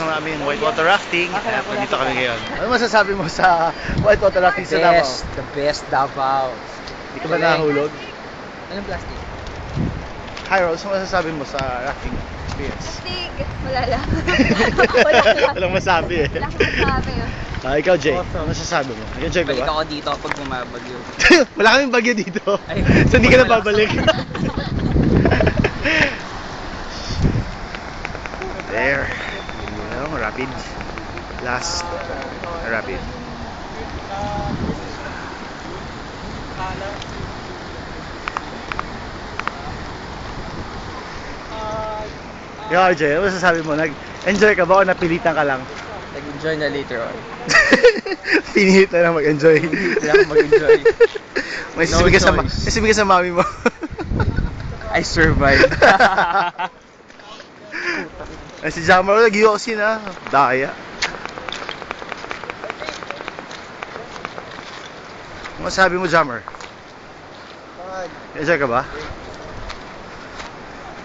ng aming whitewater rafting. At nandito kami ngayon. Ano masasabi mo sa whitewater rafting sa Davao? The best Davao. Hindi ka ba nahulog? Anong plastic? Hi Rose, ano masasabi mo sa rafting experience? Plastic! Wala lang. Wala lang. Walang masabi eh. Wala akong masabi. Ikaw Jay, ano masasabi mo? Nag-enjoy ka Balik ba? ako dito kapag bumabagyo. Wala kaming bagyo dito. Ay, So hindi ka na wala. babalik. There. You know, rapid. Last rapid. Yo RJ, ano masasabi mo? Nag-enjoy ka ba o napilitan ka lang? Nag-enjoy na later on. Pinilit na lang mag-enjoy. Pinilit lang mag-enjoy. May No choice. sisibig ka sa mami mo. I survived. Ay, si Jammer nag-yosi na. Daya. Ano masabi mo, Jammer? Enjoy ka ba?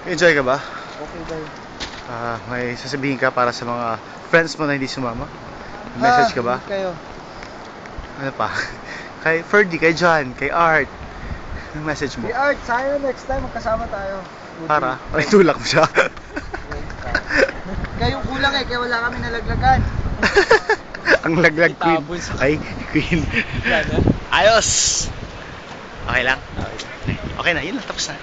Enjoy ka ba? Okay ba? May sasabihin ka para sa mga friends mo na hindi sumama? May message ka ba? Kayo. Ano pa? Kay Ferdy, kay John, kay Art. Anong message mo? Si Art, sana next time magkasama tayo. Para? Ay, tulak mo siya. Kayo kulang eh, kaya wala kami nalaglagan. Ang laglag queen. Itabol sa- Ay, queen. Ayos! Okay lang? Okay na, yun lang, tapos na.